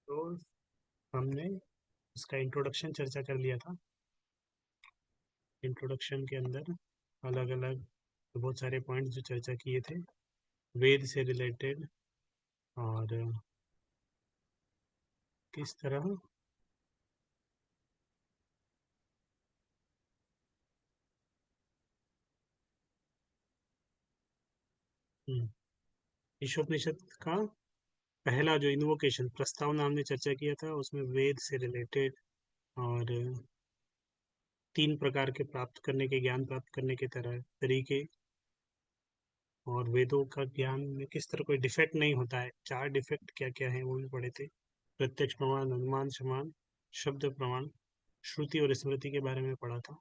तो हमने इसका इंट्रोडक्शन चर्चा कर लिया था। इंट्रोडक्शन के अंदर अलग अलग बहुत सारे पॉइंट्स जो चर्चा किए थे वेद से रिलेटेड, और किस तरह ईशोपनिषद का पहला जो इन्वोकेशन प्रस्तावना हमने चर्चा किया था उसमें वेद से रिलेटेड और 3 प्रकार के प्राप्त करने के ज्ञान प्राप्त करने के तरह तरीके, और वेदों का ज्ञान में किस तरह कोई डिफेक्ट नहीं होता है। 4 डिफेक्ट क्या क्या है वो भी पढ़े थे। प्रत्यक्ष प्रमाण, अनुमान समान, शब्द प्रमाण, श्रुति और स्मृति के बारे में पढ़ा था।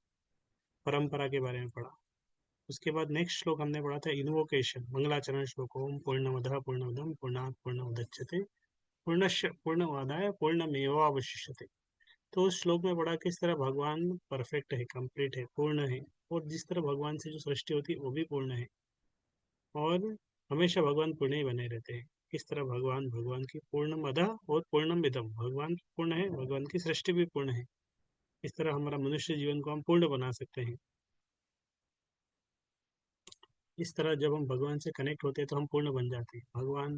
परंपरा के बारे में पढ़ा। उसके बाद नेक्स्ट श्लोक हमने पढ़ा था इन्वोकेशन, मंगलाचरण श्लोक। ओम पूर्णमदः पूर्णमिदं पूर्णात् पूर्णमुदच्यते पूर्णस्य पूर्णमादाय पूर्णमेवावशिष्यते। तो उस श्लोक में पढ़ा किस तरह भगवान परफेक्ट है, कंप्लीट है, पूर्ण है, और जिस तरह भगवान से जो सृष्टि होती है वो भी पूर्ण है, और हमेशा भगवान पूर्ण ही बने रहते हैं। किस तरह भगवान भगवान की पूर्णमदः और पूर्णमिदं, भगवान पूर्ण है, भगवान की सृष्टि भी पूर्ण है। इस तरह हमारा मनुष्य जीवन को हम पूर्ण बना सकते हैं। इस तरह जब हम भगवान से कनेक्ट होते हैं तो हम पूर्ण बन जाते हैं। भगवान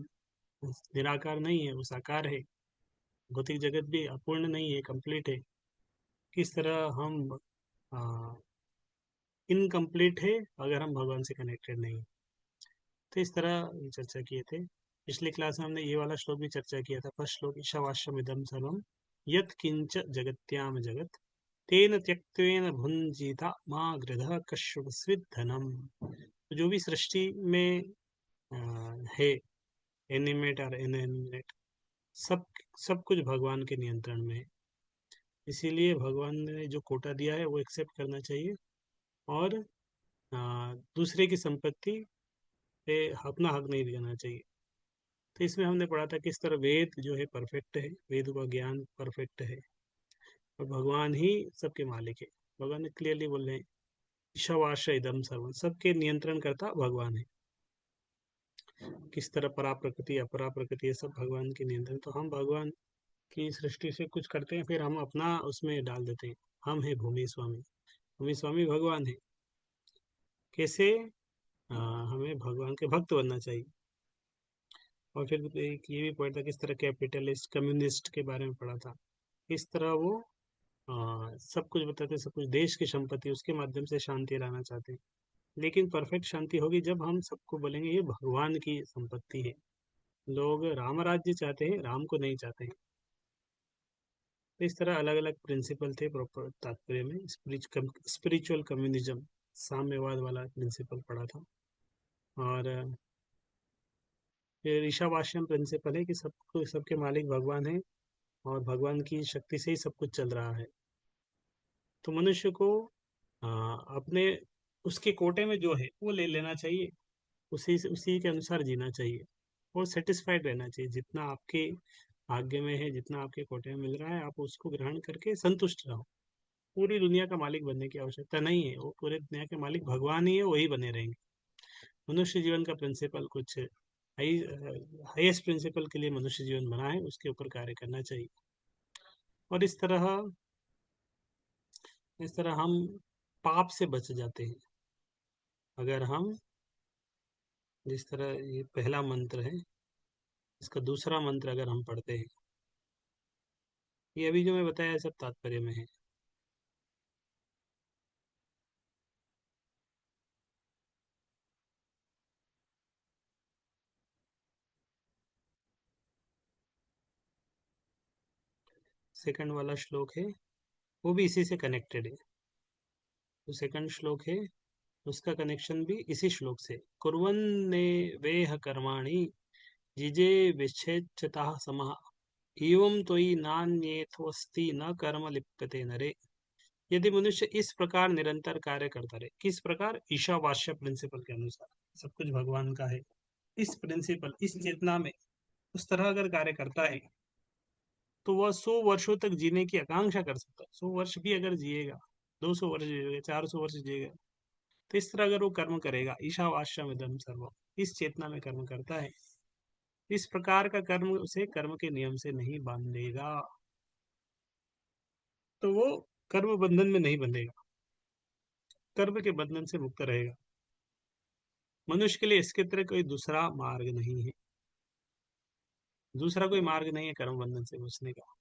निराकार नहीं है, वो साकार है। भौतिक जगत भी अपूर्ण नहीं है, कंप्लीट है। किस तरह हम इनकम्प्लीट है अगर हम भगवान से कनेक्टेड नहीं है। तो इस तरह चर्चा किए थे। पिछली क्लास में हमने ये वाला श्लोक भी चर्चा किया था। फर्स्ट श्लोक, ईशावास्यम इदम सर्वम यत् किंच जगत्याम जगत तेन त्यक्त्वेन भुंजीता मा गृधः कश्यपस्विद धनम। तो जो भी सृष्टि में है, एनिमेट और इनएनिमेट, सब सब कुछ भगवान के नियंत्रण में है। इसीलिए भगवान ने जो कोटा दिया है वो एक्सेप्ट करना चाहिए, और दूसरे की संपत्ति पे अपना हक नहीं देना चाहिए। तो इसमें हमने पढ़ा था किस तरह वेद जो है परफेक्ट है, वेद का ज्ञान परफेक्ट है, और भगवान ही सबके मालिक है। भगवान ने क्लियरली बोल रहे हैं ईशावास्य इदम सर्वम, सबके नियंत्रण करता भगवान है। किस तरह परा प्रकृति अपरा प्रकृति ये सब भगवान के नियंत्रण। तो हम भगवान की सृष्टि से कुछ करते हैं, फिर हम अपना उसमें डाल देते हैं। हम है भूमि स्वामी, भूमि स्वामी भगवान है। कैसे हमें भगवान के भक्त बनना चाहिए। और फिर एक ये भी पढ़ा था किस तरह कैपिटलिस्ट कम्युनिस्ट के बारे में पढ़ा था। किस तरह वो सब कुछ बताते, सब कुछ देश की संपत्ति उसके माध्यम से शांति लाना चाहते हैं। लेकिन परफेक्ट शांति होगी जब हम सबको बोलेंगे ये भगवान की संपत्ति है। लोग राम राज्य चाहते हैं, राम को नहीं चाहते हैं। तो इस तरह अलग अलग प्रिंसिपल थे प्रॉपर तात्पर्य में। स्पिरिचुअल कम्युनिज्म, साम्यवाद वाला प्रिंसिपल पढ़ा था। और फिर ईशावास्यम प्रिंसिपल है कि सबको सबके मालिक भगवान है, और भगवान की शक्ति से ही सब कुछ चल रहा है। तो मनुष्य को अपने उसके कोटे में जो है वो ले लेना चाहिए, उसी के अनुसार जीना चाहिए, और सेटिस्फाइड रहना चाहिए। जितना आपके भाग्य में है, जितना आपके कोटे में मिल रहा है, आप उसको ग्रहण करके संतुष्ट रहो। पूरी दुनिया का मालिक बनने की आवश्यकता नहीं है। वो पूरे दुनिया के मालिक भगवान ही है, वही बने रहेंगे। मनुष्य जीवन का प्रिंसिपल कुछ हाईएस्ट प्रिंसिपल के लिए मनुष्य जीवन बना है, उसके ऊपर कार्य करना चाहिए। और इस तरह हम पाप से बच जाते हैं अगर हम, जिस तरह ये पहला मंत्र है, इसका दूसरा मंत्र अगर हम पढ़ते हैं। ये अभी जो मैं बताया सब तात्पर्य में है। सेकंड वाला श्लोक है, वो भी इसी से कनेक्टेड है। जो सेकंड श्लोक है उसका कनेक्शन भी इसी श्लोक से। कुर्वन्ने वेह कर्माणि जिजे विच्छेदता समः एवं तोयि नान्येथोस्ति न कर्म लिप्यते नरे। यदि मनुष्य इस प्रकार निरंतर कार्य करता रहे, किस प्रकार, ईशावास्य प्रिंसिपल के अनुसार, सब कुछ भगवान का है, इस प्रिंसिपल, इस चेतना में उस तरह अगर कार्य करता है तो वह 100 वर्षों तक जीने की आकांक्षा कर सकता है। 100 वर्ष भी अगर जिएगा, 200 वर्ष जिएगा, 400 वर्ष जिएगा, तो इस तरह अगर वो कर्म करेगा, ईशावास्यम इदम सर्वम, इस चेतना में कर्म करता है, इस प्रकार का कर्म उसे कर्म के नियम से नहीं बांधेगा, तो वो कर्म बंधन में नहीं बंधेगा, कर्म के बंधन से मुक्त रहेगा। मनुष्य के लिए इसके तरह कोई दूसरा मार्ग नहीं है, दूसरा कोई मार्ग नहीं है कर्म बंधन से बचने का।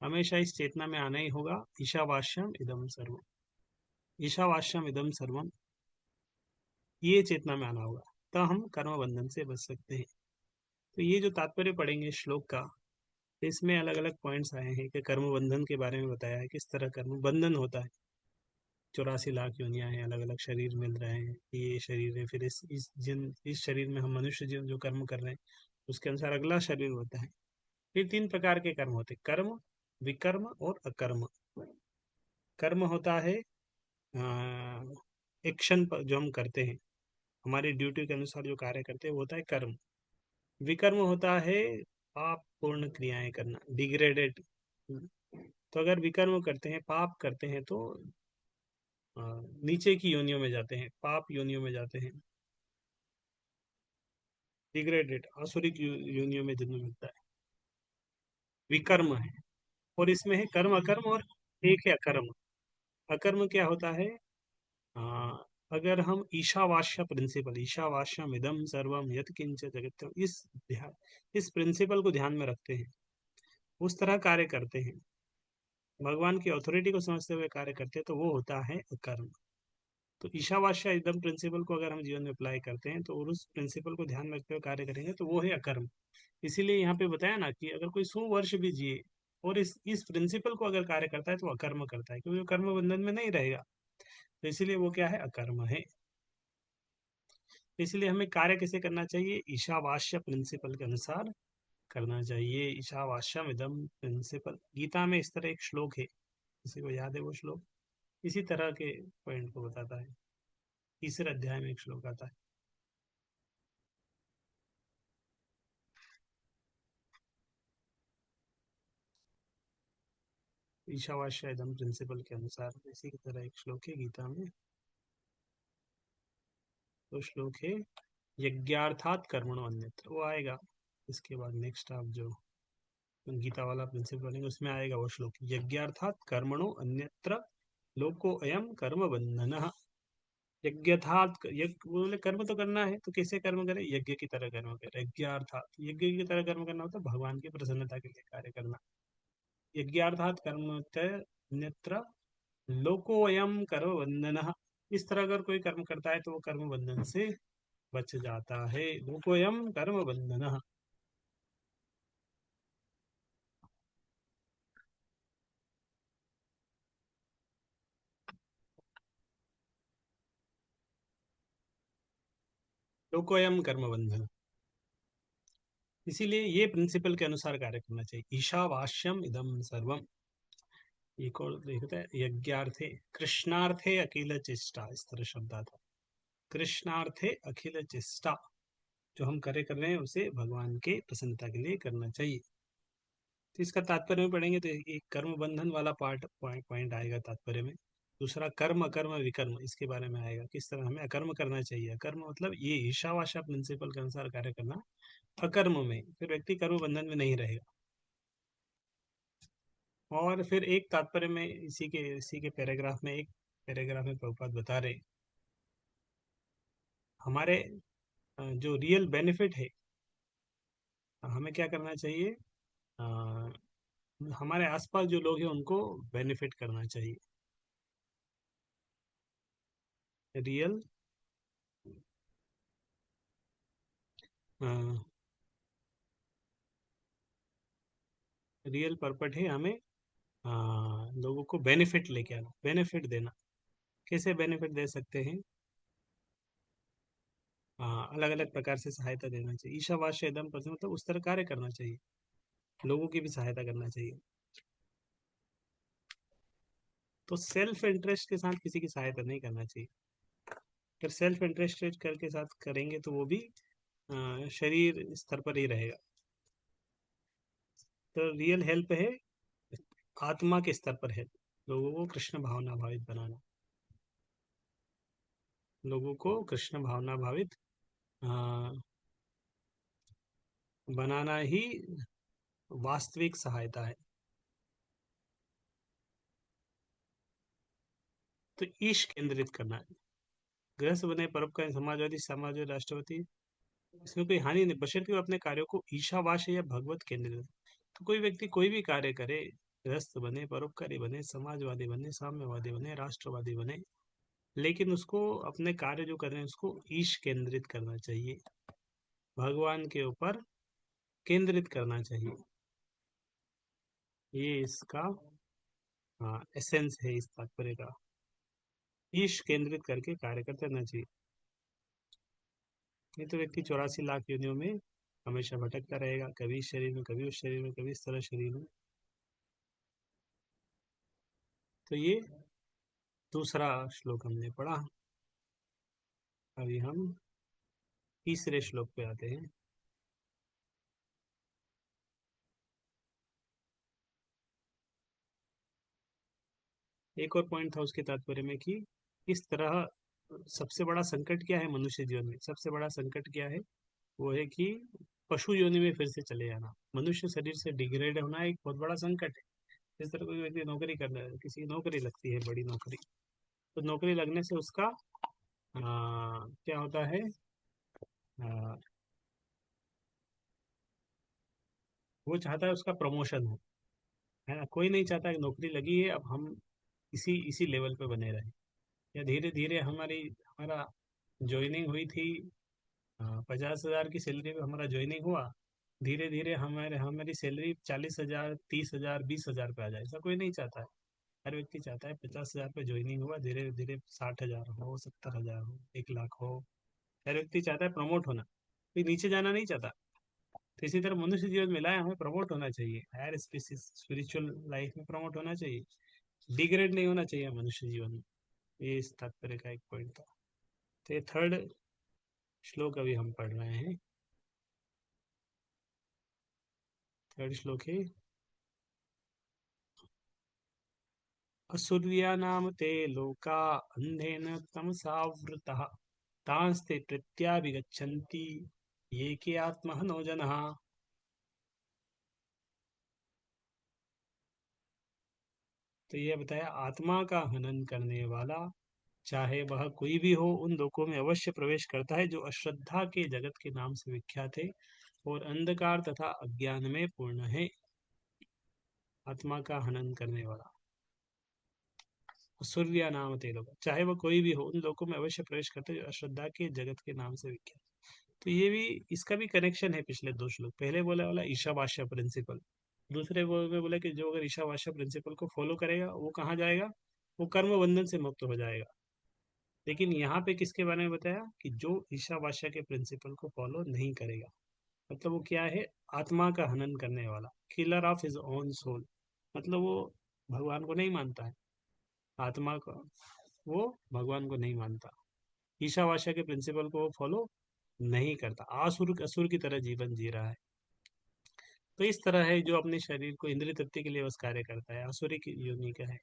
हमेशा इस चेतना में आना ही होगा, ईशावास्यम इदम सर्वम, ईशावास्यम इदम सर्वम, ये चेतना में आना होगा, तो हम कर्म बंधन से बच सकते हैं। तो ये जो तात्पर्य पढ़ेंगे श्लोक का, इसमें अलग अलग पॉइंट्स आए हैं कि कर्म बंधन के बारे में बताया है, किस तरह कर्म बंधन होता है। 84 लाख योनियां हैं, अलग अलग शरीर मिल रहे हैं, ये शरीर है, फिर इस शरीर में हम मनुष्य जीवन जो कर्म कर रहे हैं उसके अनुसार अगला शरीर होता है। फिर 3 प्रकार के कर्म होते हैं, कर्म, विकर्म और अकर्म। कर्म होता है एक्शन जो हम करते हैं, हमारी ड्यूटी के अनुसार जो कार्य करते हैं वो होता है कर्म। विकर्म होता है पाप पूर्ण क्रियाएं करना, डिग्रेडेड। तो अगर विकर्म करते हैं, पाप करते हैं, तो नीचे की योनियों में जाते हैं, पाप योनियों में जाते हैं, डिग्रेडेड आसुरिक योनियों में जन्म मिलता है, विकर्म है। और इसमें है कर्म अकर्म, और एक है अकर्म। अकर्म क्या होता है? आ, अगर हम ईशावास्य प्रिंसिपल, ईशावास्यम इदम सर्वम यत् किंच जगत, इस प्रिंसिपल को ध्यान में रखते हैं, उस तरह कार्य करते हैं, भगवान की अथॉरिटी को समझते हुए कार्य करते हैं, तो वो होता है अकर्म। तो ईशावास्य एकदम प्रिंसिपल को अगर हम जीवन में अप्लाई करते हैं, तो और उस प्रिंसिपल को ध्यान में रखते हुए कार्य करेंगे, तो वो है अकर्म। इसीलिए यहाँ पे बताया ना कि अगर कोई 100 वर्ष भी जिए और इस प्रिंसिपल को अगर कार्य करता है, तो वो अकर्म करता है, क्योंकि वो कर्म बंधन में नहीं रहेगा। तो इसीलिए वो क्या है? अकर्म है। इसलिए हमें कार्य कैसे करना चाहिए? ईशावास्य प्रिंसिपल के अनुसार करना चाहिए। ईशावास्यम इदम प्रिंसिपल, गीता में इस तरह एक श्लोक है, किसी को याद है वो श्लोक? इसी तरह के पॉइंट को बताता है, तीसरे अध्याय में एक श्लोक आता है। ईशावास्य इदम प्रिंसिपल के अनुसार इसी की तरह एक श्लोक है गीता में। तो श्लोक है यज्ञार्थात कर्मणो अन्यत्र, वो आएगा इसके बाद। नेक्स्ट आप जो गीता वाला प्रिंसिपल पढ़ेंगे उसमें आएगा वो श्लोक, यज्ञार्थात कर्मणो अन्यत्र लोको अयम कर्म बंधन। यज्ञार्थात, यज्ञ बोले कर्म तो करना है, तो कैसे कर्म करें? यज्ञ की तरह कर्म करें। यज्ञार्थात, यज्ञ की तरह कर्म करना होता है भगवान की प्रसन्नता के लिए कार्य करना। यज्ञार्थात कर्म अन्यत्र लोकोयम कर्म बंधन, इस तरह अगर कोई कर्म करता है तो वो कर्म बंधन से बच जाता है। लोकोयम कर्म बंधन, लोकोयम कर्म बंधन। इसीलिए ये प्रिंसिपल के अनुसार कार्य करना चाहिए। ईशावास्यम इदम सर्वम, एक और देखते हैं, यज्ञार्थे कृष्णार्थे अखिल चेष्टा, इस तरह शब्द आता है। कृष्णार्थे अखिल चेष्टा, जो हम कार्य कर रहे हैं उसे भगवान के प्रसन्नता के लिए करना चाहिए। तो इसका तात्पर्य में पढ़ेंगे तो एक कर्म बंधन वाला पॉइंट आएगा तात्पर्य में। दूसरा कर्म अकर्म विकर्म, इसके बारे में आएगा, किस तरह हमें अकर्म करना चाहिए। अकर्म मतलब ये ईशावास्य प्रिंसिपल के अनुसार कार्य करना। अकर्म में फिर व्यक्ति कर्म बंधन में नहीं रहेगा। और फिर एक तात्पर्य में इसी के पैराग्राफ में, एक पैराग्राफ में प्रभुपाद बता रहे, हमारे जो रियल बेनिफिट है, हमें क्या करना चाहिए? अ, हमारे आसपास जो लोग हैं उनको बेनिफिट करना चाहिए। रियल रियल पर्पट है हमें लोगों को बेनिफिट लेके आना, बेनिफिट देना। कैसे बेनिफिट दे सकते हैं? अलग अलग प्रकार से सहायता देना चाहिए। ईशावास्य एकदम प्रति मतलब उस तरह कार्य करना चाहिए, लोगों की भी सहायता करना चाहिए। तो सेल्फ इंटरेस्ट के साथ किसी की सहायता नहीं करना चाहिए। अगर सेल्फ इंटरेस्टेड करके साथ करेंगे तो वो भी शरीर स्तर पर ही रहेगा। तो रियल हेल्प है आत्मा के स्तर पर है, लोगों को कृष्ण भावना भावित बनाना, लोगों को कृष्ण भावना भावित बनाना ही वास्तविक सहायता है। तो ईश केंद्रित करना है। गृहस्थ बने परोपकारी समाजवादी समाजवादी राष्ट्रपति, इसमें कोई हानि नहीं, बशर्ते वो अपने कार्यों को ईशावास्य या भगवत केंद्रित। तो कोई व्यक्ति कोई भी कार्य करे, गृहस्थ बने, परोपकारी बने, समाजवादी बने, साम्यवादी बने, राष्ट्रवादी बने, लेकिन उसको अपने कार्य जो कर रहे हैं उसको ईश केंद्रित करना चाहिए, भगवान के ऊपर केंद्रित करना चाहिए। ये इसका हाँ एसेंस है इस तात्पर्य का। ईश केंद्रित करके कार्य करते रहना चाहिए। नहीं तो व्यक्ति 84 लाख योनियों में हमेशा भटकता रहेगा, कभी इस शरीर में, कभी उस शरीर में, कभी इस तरह शरीर में। तो ये दूसरा श्लोक हमने पढ़ा। अभी हम तीसरे श्लोक पे आते हैं। एक और पॉइंट था उसके तात्पर्य में कि इस तरह सबसे बड़ा संकट क्या है मनुष्य जीवन में, सबसे बड़ा संकट क्या है, वो है कि पशु योनि में फिर से चले जाना, मनुष्य शरीर से डिग्रेड होना एक बहुत बड़ा संकट है। जिस तरह कोई व्यक्ति नौकरी कर रहा है, किसी की नौकरी लगती है, बड़ी नौकरी, तो नौकरी लगने से उसका क्या होता है, आ, वो चाहता है उसका प्रमोशन हो, है ना। कोई नहीं चाहता कि नौकरी लगी है अब हम इसी इसी लेवल पे बने रहें, या धीरे धीरे हमारा ज्वाइनिंग हुई थी, 50,000 की सैलरी पे हमारा ज्वाइनिंग हुआ, धीरे धीरे हमारी सैलरी 40,000, 30,000, 20,000 पे आ जाए, ऐसा कोई नहीं चाहता है। हर व्यक्ति चाहता है 50,000 पे ज्वाइनिंग हुआ, धीरे धीरे 60,000 हो, 70,000 हो, 1 लाख हो। हर व्यक्ति चाहता है प्रमोट होना, कोई नीचे जाना नहीं चाहता। तो इसी तरह मनुष्य जीवन में लाए हमें प्रमोट होना चाहिए, हायर स्पीसीज स्पिरिचुअल लाइफ में प्रमोट होना चाहिए, डिग्रेड नहीं होना चाहिए मनुष्य जीवन में। ये इस तात्पर्य का एक पॉइंट था। तो ये थर्ड श्लोक अभी हम पढ़ रहे हैं। थर्ड श्लोक है, असुर्यानाम ते लोका अंधेन तमसावृतः तांस्ते प्रत्याभिगच्छन्ति ये के आत्महनो जनः। तो ये बताया आत्मा का हनन करने वाला, चाहे वह कोई भी हो, उन लोकों में अवश्य प्रवेश करता है जो अश्रद्धा के जगत के नाम से विख्यात है और अंधकार तथा अज्ञान में पूर्ण है। आत्मा का हनन करने वाला, सूर्या नाम ते लोग, चाहे वह कोई भी हो, उन लोगों में अवश्य प्रवेश करते हैं जो अश्रद्धा के जगत के नाम से विख्यात। तो ये भी, इसका भी कनेक्शन है पिछले दो श्लोक, पहले बोला वाला ईशावास्य प्रिंसिपल, दूसरे में बोला कि जो अगर ईशावास्य प्रिंसिपल को फॉलो करेगा वो कहाँ जाएगा, वो कर्म बंधन से मुक्त हो जाएगा। लेकिन यहाँ पे किसके बारे में बताया कि जो ईशावास्य के प्रिंसिपल को फॉलो नहीं करेगा, मतलब वो क्या है, आत्मा का हनन करने वाला, killer of his own soul, मतलब वो भगवान को नहीं मानता है, आत्मा का वो भगवान को नहीं मानता, ईशावास्य के प्रिंसिपल को वो फॉलो नहीं करता, आसुर असुर की तरह जीवन जी रहा है। तो इस तरह है जो अपने शरीर को इंद्रिय तृप्ति के लिए बस कार्य करता है, असुरी की योनि का है,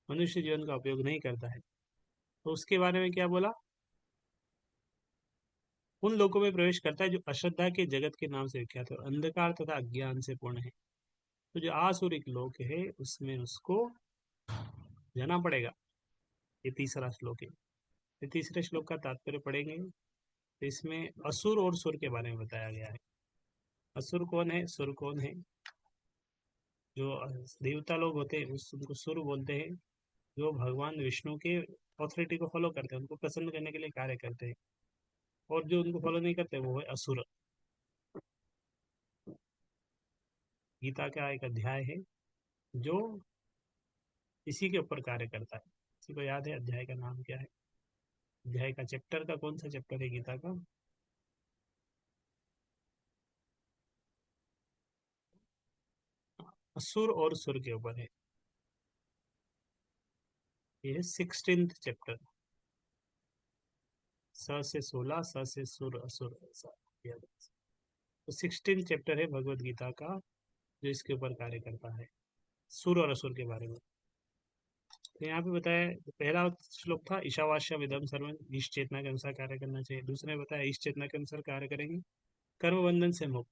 मनुष्य जीवन का उपयोग नहीं करता है। तो उसके बारे में क्या बोला, उन लोगों में प्रवेश करता है जो अश्रद्धा के जगत के नाम से विख्यात है और अंधकार तथा अज्ञान से पूर्ण है। तो जो आसुरिक लोक है उसमें उसको जाना पड़ेगा। ये तीसरा श्लोक है। ये तीसरे श्लोक का तात्पर्य पढ़ेंगे तो इसमें असुर और सुर के बारे में बताया गया है। असुर कौन है, सुर कौन है। जो देवता लोग होते हैं उनको सुर बोलते हैं, जो भगवान विष्णु के ऑथोरिटी को फॉलो करते हैं, उनको प्रसन्न करने के लिए कार्य करते हैं, और जो उनको फॉलो नहीं करते वो है असुर। गीता का एक अध्याय है जो इसी के ऊपर कार्य करता है। किसी को याद है अध्याय का नाम क्या है, अध्याय का चैप्टर का कौन सा चैप्टर है गीता का। असुर और सुर के ऊपर है। ये है 16th चैप्टर, स से 16, स से सुर असुर ऐसा याद है। तो 16th चैप्टर है भगवत गीता का जो इसके ऊपर कार्य करता है, सुर और असुर के बारे में। तो यहाँ पे बताया, पहला श्लोक था ईशावास्य विदम सर्वं, ईश चेतना के अनुसार कार्य करना चाहिए। दूसरे में बताया ईश चेतना के अनुसार कार्य करेंगे कर्म बंधन से मुक्त।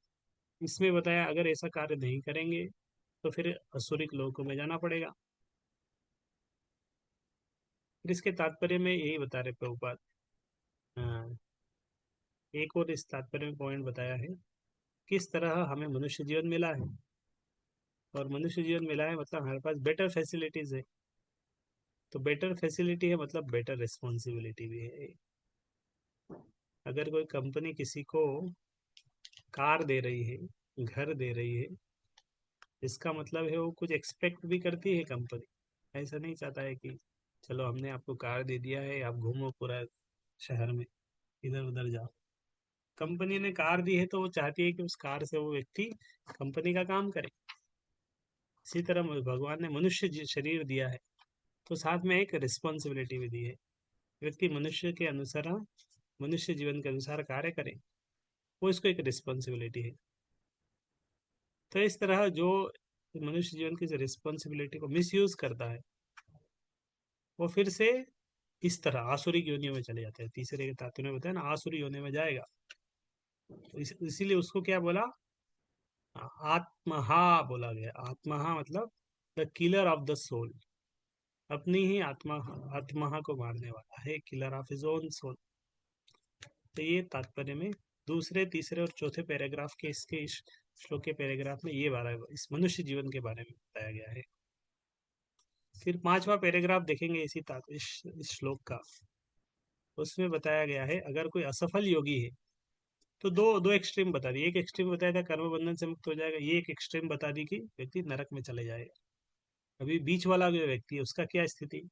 इसमें बताया अगर ऐसा कार्य नहीं करेंगे तो फिर असुरिक लोकों में जाना पड़ेगा। फिर इसके तात्पर्य में यही बता रहे प्रभुपाद। हाँ, एक और इस तात्पर्य में पॉइंट बताया है, किस तरह हमें मनुष्य जीवन मिला है, और मनुष्य जीवन मिला है मतलब हमारे पास बेटर फैसिलिटीज है। तो बेटर फैसिलिटी है मतलब बेटर रिस्पॉन्सिबिलिटी भी है। अगर कोई कंपनी किसी को कार दे रही है, घर दे रही है, इसका मतलब है वो कुछ एक्सपेक्ट भी करती है कंपनी। ऐसा नहीं चाहता है कि चलो हमने आपको कार दे दिया है, आप घूमो पूरा शहर में, इधर उधर जाओ। कंपनी ने कार दी है तो वो चाहती है कि उस कार से वो व्यक्ति कंपनी का काम करे। इसी तरह भगवान ने मनुष्य शरीर दिया है तो साथ में एक रिस्पॉन्सिबिलिटी भी दी है। व्यक्ति मनुष्य के अनुसार, मनुष्य जीवन के अनुसार कार्य करे, वो इसको एक रिस्पॉन्सिबिलिटी है। तो इस तरह जो मनुष्य जीवन की रिस्पॉन्सिबिलिटी को मिसयूज करता है, वो फिर से इस तरह आसुरी योनियों में चले जाते हैं। तीसरे के तात्व ने बताया ना, आसुरी योनि में जाएगा। तो इसीलिए उसको क्या बोला, आत्महा बोला गया। आत्महा मतलब the killer of the soul, अपनी ही आत्मा को मारने वाला है, killer of his own soul. तो ये तात्पर्य में दूसरे, तीसरे और चौथे पैराग्राफ के इसके इस श्लोक के पैराग्राफ में ये बारे, इस मनुष्य जीवन के बारे में बताया गया है। फिर पांचवा पैराग्राफ देखेंगे इस श्लोक का। उसमें बताया गया है अगर कोई असफल योगी है तो दो दो एक्सट्रीम बता दी। एक एक्सट्रीम बताया था कर्म बंधन से मुक्त हो जाएगा, ये एक एक्सट्रीम बता दी कि व्यक्ति नरक में चले जाएगा। अभी बीच वाला जो व्यक्ति है उसका क्या स्थिति।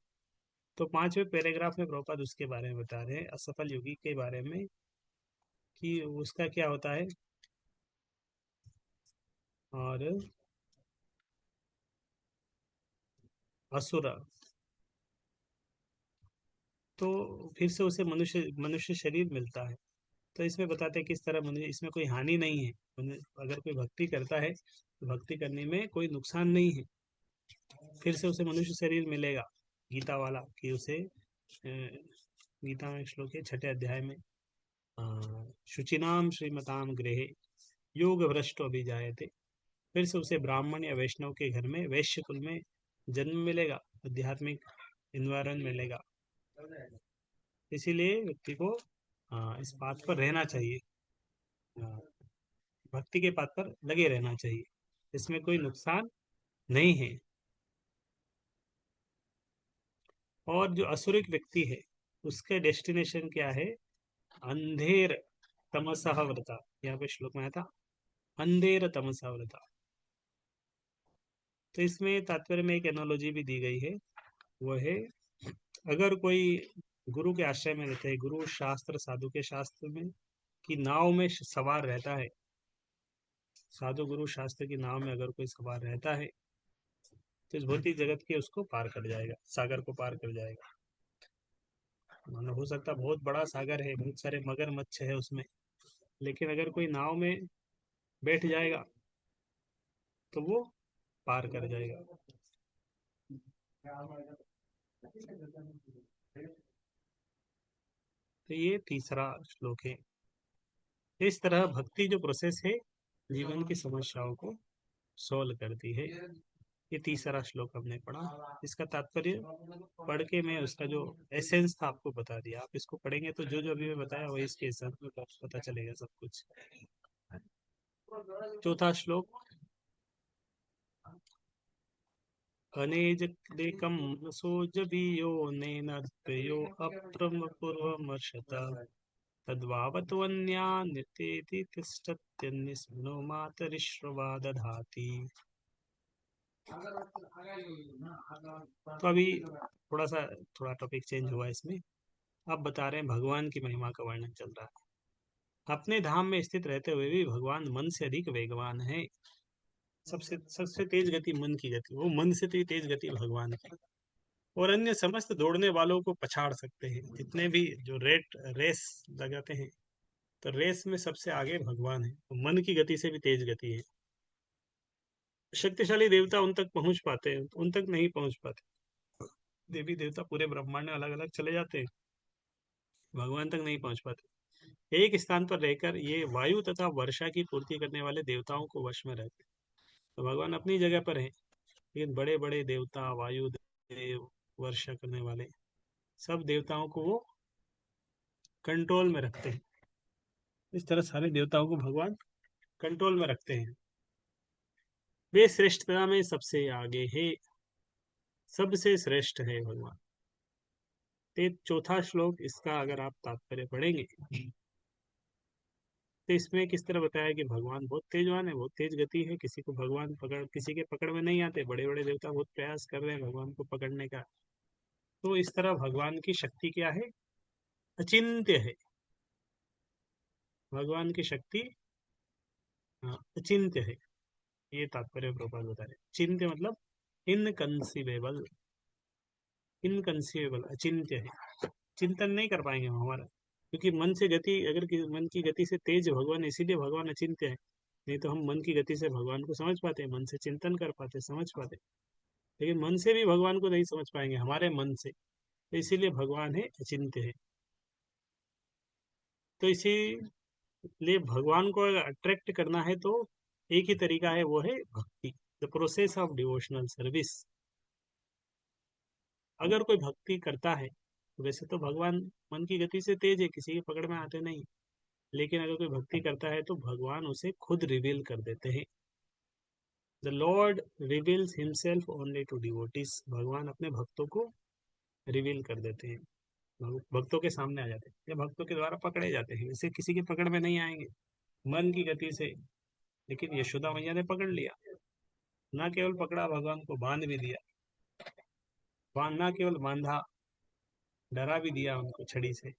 तो पांचवें पैराग्राफ में प्रभुपाद उसके बारे में बता रहे हैं, असफल योगी के बारे में, कि उसका क्या होता है। और असुर, तो फिर से उसे मनुष्य मनुष्य शरीर मिलता है। तो इसमें बताते हैं किस तरह मनुष्य, इसमें कोई हानि नहीं है। अगर कोई भक्ति करता है तो भक्ति करने में कोई नुकसान नहीं है। फिर से उसे मनुष्य शरीर मिलेगा। गीता वाला कि उसे गीता में श्लोक है छठे अध्याय में, शुचिनाम श्रीमताम गृहे योग भ्रष्ट अभिजायते। फिर से उसे ब्राह्मण या वैष्णव के घर में, वैश्य कुल में जन्म मिलेगा, आध्यात्मिक इन्वायरमेंट मिलेगा। इसीलिए व्यक्ति को इस बात पर रहना चाहिए, हाँ, भक्ति के पाथ पर लगे रहना चाहिए, इसमें कोई नुकसान नहीं है। और जो असुरिक व्यक्ति है उसके डेस्टिनेशन क्या है, अंधेर तमसः व्रता। यहाँ पे श्लोक में आया था अंधेर तमसः व्रता। तो इसमें तात्पर्य में एक एनोलॉजी भी दी गई है, वो है अगर कोई गुरु के आश्रय में रहते हैं, गुरु शास्त्र साधु के शास्त्र में की नाव में सवार रहता है, साधु गुरु शास्त्र की नाव में अगर कोई सवार रहता है तो इस भौतिक जगत के उसको पार कर जाएगा, सागर को पार कर जाएगा। मानो हो सकता बहुत बड़ा सागर है, बहुत सारे मगरमच्छ है उसमें, लेकिन अगर कोई नाव में बैठ जाएगा तो वो पार कर जाएगा। तो ये तीसरा श्लोक है। इस तरह भक्ति जो प्रोसेस है जीवन की समस्याओं को सोल्व करती है। ये तीसरा श्लोक हमने पढ़ा। इसका तात्पर्य पढ़ के मैं उसका जो एसेंस था आपको बता दिया। आप इसको पढ़ेंगे तो जो जो अभी मैं बताया वही इसके एसेंस में पता चलेगा सब कुछ। चौथा श्लोक, अनेजकं सोजवीयो नेनर्तयो अप्रमपूर्वमर्षत तद्वावत्वन्या नित्येति तिष्ठत्यन्निस्मनो मातरिश्रवा दधाति। तो अभी थोड़ा टॉपिक चेंज हुआ इसमें। अब बता रहे हैं भगवान की महिमा का वर्णन चल रहा है। अपने धाम में स्थित रहते हुए भी भगवान मन से अधिक वेगवान है। सबसे सबसे तेज गति मन की गति, वो मन से तो तेज गति भगवान की। और अन्य समस्त दौड़ने वालों को पछाड़ सकते हैं। जितने भी जो रेस लगाते हैं तो रेस में सबसे आगे भगवान है। तो मन की गति से भी तेज गति है। शक्तिशाली देवता उन तक पहुंच पाते हैं, उन तक नहीं पहुंच पाते। देवी देवता पूरे ब्रह्मांड में अलग अलग चले जाते हैं, भगवान तक नहीं पहुंच पाते। एक स्थान पर रहकर ये वायु तथा वर्षा की पूर्ति करने वाले देवताओं को वश में रहते हैं। तो भगवान अपनी जगह पर है, लेकिन बड़े बड़े देवता, वायु देव, वर्षा करने वाले सब देवताओं को वो कंट्रोल में रखते हैं। इस तरह सारे देवताओं को भगवान कंट्रोल में रखते हैं। वे श्रेष्ठता में सबसे आगे है, सबसे श्रेष्ठ है भगवान। ते चौथा श्लोक, इसका अगर आप तात्पर्य पढ़ेंगे तो इसमें किस तरह बताया कि भगवान बहुत तेजवान है, बहुत तेज गति है, किसी को भगवान पकड़, किसी के पकड़ में नहीं आते। बड़े बड़े देवता बहुत प्रयास कर रहे हैं भगवान को पकड़ने का। तो इस तरह भगवान की शक्ति क्या है? अचिंत्य है। भगवान की शक्ति अचिंत्य है, ये तात्पर्य प्रभुपाद बता रहे हैं। चिंत्य मतलब इनकंसीवेबल, इनकंसीवेबल, अचिंत्य है। चिंतन नहीं कर पाएंगे हम हमारा, क्योंकि मन से गति, अगर मन की गति से तेज भगवान, इसीलिए भगवान अचिंत्य है। नहीं तो हम मन की गति से भगवान को समझ पाते हैं, मन से चिंतन कर पाते, समझ पाते, लेकिन मन से भी भगवान को नहीं समझ पाएंगे हमारे मन से। तो इसीलिए भगवान है, अचिंत्य है। तो इसीलिए भगवान को अगर अट्रैक्ट करना है तो एक ही तरीका है, वो है भक्ति, the process of devotional service. अगर कोई भक्ति करता है, वैसे तो भगवान मन की गति से तेज है, किसी की पकड़ में आते नहीं, लेकिन अगर कोई भक्ति करता है तो भगवान उसे खुद रिवील कर देते हैं। The lord reveals himself only to devotees. भगवान अपने भक्तों को रिवील कर देते हैं, भक्तों के सामने आ जाते हैं, या भक्तों के द्वारा पकड़े जाते हैं। इसे किसी की पकड़ में नहीं आएंगे मन की गति से। लेकिन यशोदा मैया ने पकड़ लिया, ना केवल पकड़ा, भगवान को बांध भी दिया। बांध ना केवल बांधा, डरा भी दिया उनको छड़ी से।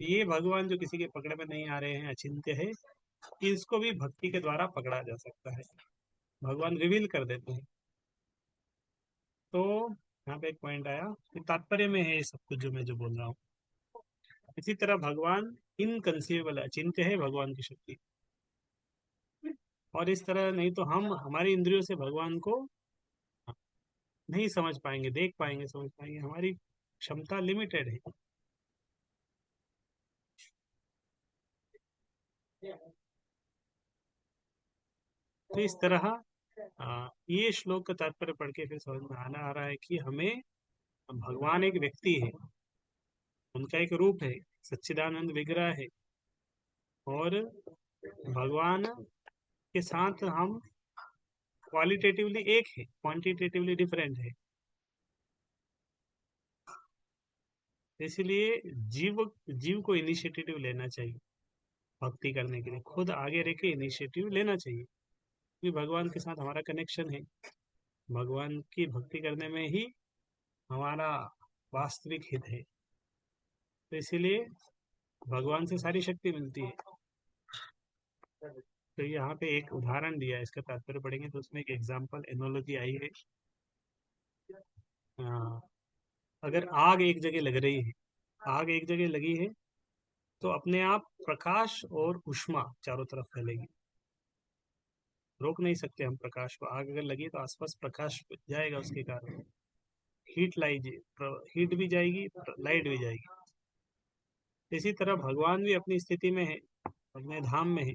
ये भगवान जो किसी के पकड़ में नहीं आ रहे हैं, अचिंत्य है, इसको भी भक्ति के द्वारा पकड़ा जा सकता है, भगवान रिवील कर देते हैं। तो यहाँ पे एक पॉइंट आया कि तात्पर्य में है ये सब कुछ जो मैं जो बोल रहा हूँ। इसी तरह भगवान इनकंसीवेबल, अचिंत्य है भगवान की शक्ति। और इस तरह नहीं तो हम हमारी इंद्रियों से भगवान को नहीं समझ पाएंगे, देख पाएंगे, समझ पाएंगे, हमारी क्षमता लिमिटेड है। तो इस तरह ये श्लोक का तात्पर्य पढ़ के फिर समझ में आना आ रहा है कि हमें, भगवान एक व्यक्ति है, उनका एक रूप है, सच्चिदानंद विग्रह है, और भगवान के साथ हम क्वालिटेटिवली एक है, क्वांटिटेटिवली डिफरेंट है। इसलिए जीव जीव को इनिशिएटिव लेना चाहिए भक्ति करने के लिए, खुद आगे रह के इनिशिएटिव लेना चाहिए, क्योंकि भगवान के साथ हमारा कनेक्शन है। भगवान की भक्ति करने में ही हमारा वास्तविक हित है। तो इसीलिए भगवान से सारी शक्ति मिलती है। तो यहाँ पे एक उदाहरण दिया है, इसका तात्पर्य पढ़ेंगे तो उसमें एक एग्जाम्पल एनोलॉजी आई है। अ, अगर आग एक जगह लग रही है, आग एक जगह लगी है, तो अपने आप प्रकाश और ऊष्मा चारों तरफ फैलेगी। रोक नहीं सकते हम प्रकाश को। आग अगर लगी तो आसपास प्रकाश जाएगा, उसके कारण हीट लाइए, हीट भी जाएगी, लाइट भी जाएगी। इसी तरह भगवान भी अपनी स्थिति में है, अपने धाम में है,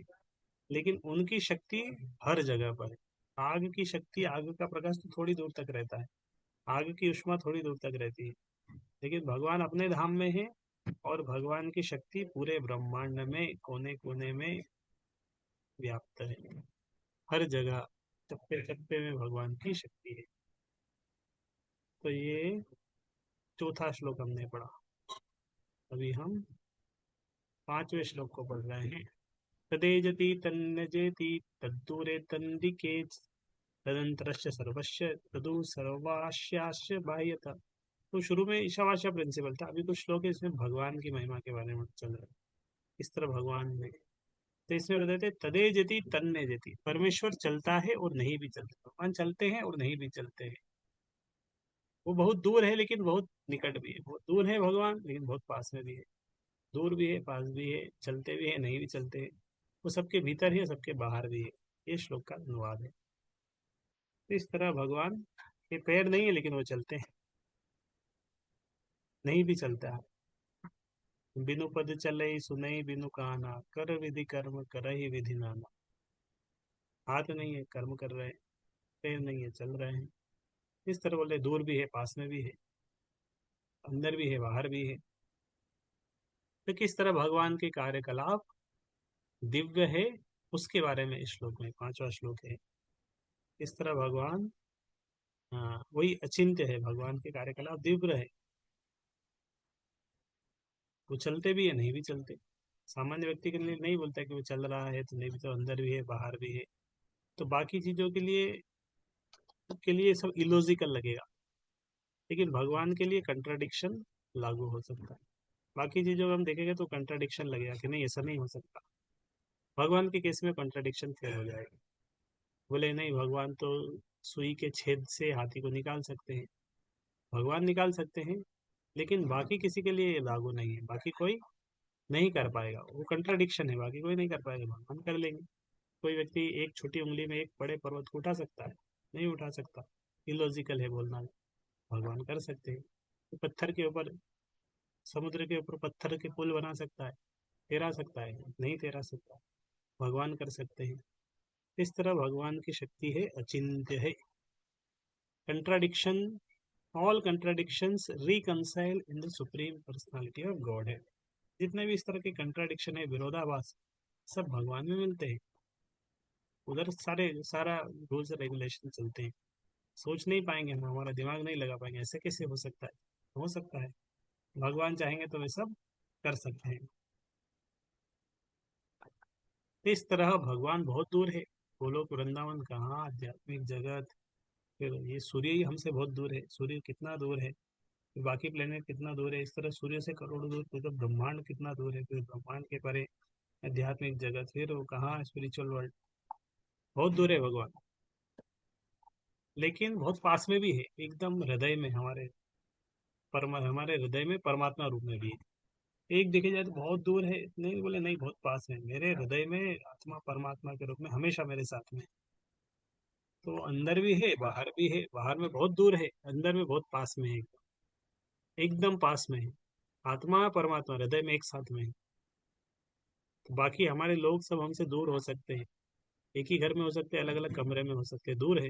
लेकिन उनकी शक्ति हर जगह पर है। आग की शक्ति, आग का प्रकाश तो थोड़ी दूर तक रहता है, आग की ऊष्मा थोड़ी दूर तक रहती है, लेकिन भगवान अपने धाम में है, और भगवान की शक्ति पूरे ब्रह्मांड में कोने कोने में व्याप्त है, हर जगह चप्पे चप्पे में भगवान की शक्ति है। तो ये चौथा श्लोक हमने पढ़ा। अभी हम पांचवें श्लोक को पढ़ रहे हैं। तदेजति तन्नजेति तद्दूरे तन्दिके तदंतरस्य सर्वस्य तदु सर्वास्यास्य बाह्यता। तो शुरू में ईशावास्य प्रिंसिपल था, अभी कुछ श्लोक है इसमें भगवान की महिमा के बारे में चल रहा है, इस तरह भगवान में। तो इसमें बताते तदे जति तन्ने जति, परमेश्वर चलता है और नहीं भी चलता, भगवान चलते हैं और नहीं भी चलते हैं। वो बहुत दूर है लेकिन बहुत निकट भी है, बहुत दूर है भगवान लेकिन बहुत पास में भी है, दूर भी है, पास भी है, चलते भी है, नहीं भी चलते हैं। वो सबके भीतर है, सबके बाहर भी है। ये श्लोक का अनुवाद है। तो इस तरह भगवान के पैर नहीं है लेकिन वो चलते हैं, नहीं भी चलता है। बिनु पद चले सुनई बिनु काना, कर विधि कर्म करहि विधि नाना। हाथ नहीं है कर्म कर रहे हैं, पैर नहीं है चल रहे हैं। इस तरह बोले दूर भी है पास में भी है, अंदर भी है बाहर भी है। तो किस तरह भगवान के कार्यकलाप दिव्य है, उसके बारे में इस श्लोक में, पांचवा श्लोक है। इस तरह भगवान, हाँ वही अचिंत्य है, भगवान के कार्यकलाप दिव्य है। वो चलते भी है नहीं भी चलते। सामान्य व्यक्ति के लिए नहीं बोलता कि वो चल रहा है तो नहीं भी, तो अंदर भी है बाहर भी है। तो बाकी चीजों के लिए सब इलॉजिकल लगेगा, लेकिन भगवान के लिए कंट्राडिक्शन लागू हो सकता है। बाकी चीजों में हम देखेंगे तो कंट्राडिक्शन लगेगा कि नहीं ऐसा नहीं हो सकता। भगवान के केस में कंट्राडिक्शन फेल हो जाएगा। बोले नहीं, भगवान तो सुई के छेद से हाथी को निकाल सकते हैं। भगवान निकाल सकते हैं, लेकिन बाकी किसी के लिए ये लागू नहीं है, बाकी कोई नहीं कर पाएगा। वो कंट्राडिक्शन है, बाकी कोई नहीं कर पाएगा, भगवान कर लेंगे। कोई व्यक्ति एक छोटी उंगली में एक बड़े पर्वत को उठा सकता है? नहीं उठा सकता, इलॉजिकल है बोलना। भगवान कर सकते हैं। तो पत्थर के ऊपर, समुद्र के ऊपर पत्थर के पुल बना सकता है? तैरा सकता है? नहीं तैरा सकता, भगवान कर सकते हैं। इस तरह भगवान की शक्ति है, अचिंत्य है। Contradiction, all contradictions reconcile in the supreme personality of God है। जितने भी इस तरह के कंट्राडिक्शन है, विरोधाभास, सब भगवान में मिलते हैं। उधर सारा रूल्स रेगुलेशन चलते हैं। सोच नहीं पाएंगे हम, हमारा दिमाग नहीं लगा पाएंगे ऐसे कैसे हो सकता है। हो सकता है, भगवान चाहेंगे तो वे सब कर सकते हैं। तो इस तरह भगवान बहुत दूर है। गोलोक वृंदावन कहाँ, आध्यात्मिक जगत, फिर ये सूर्य ही हमसे बहुत दूर है। सूर्य कितना दूर है, फिर बाकी प्लेनेट कितना दूर है। इस तरह सूर्य से करोड़ों दूर, फिर तो ब्रह्मांड कितना दूर है, फिर ब्रह्मांड के परे आध्यात्मिक जगत, फिर वो कहाँ स्पिरिचुअल वर्ल्ड। बहुत दूर है भगवान, लेकिन बहुत पास में भी है, एकदम हृदय में हमारे। हमारे हृदय में परमात्मा रूप में भी है। एक देखे जाए तो बहुत दूर है, नहीं बोले नहीं बहुत पास है। मेरे हृदय में आत्मा परमात्मा के रूप में हमेशा मेरे साथ में। तो अंदर भी है बाहर भी है, बाहर में बहुत दूर है, अंदर में बहुत पास में है, एकदम पास में है। आत्मा परमात्मा हृदय में एक साथ में है। तो बाकी हमारे लोग सब हमसे दूर हो सकते हैं, एक ही घर में हो सकते हैं, अलग अलग कमरे में हो सकते हैं, दूर है।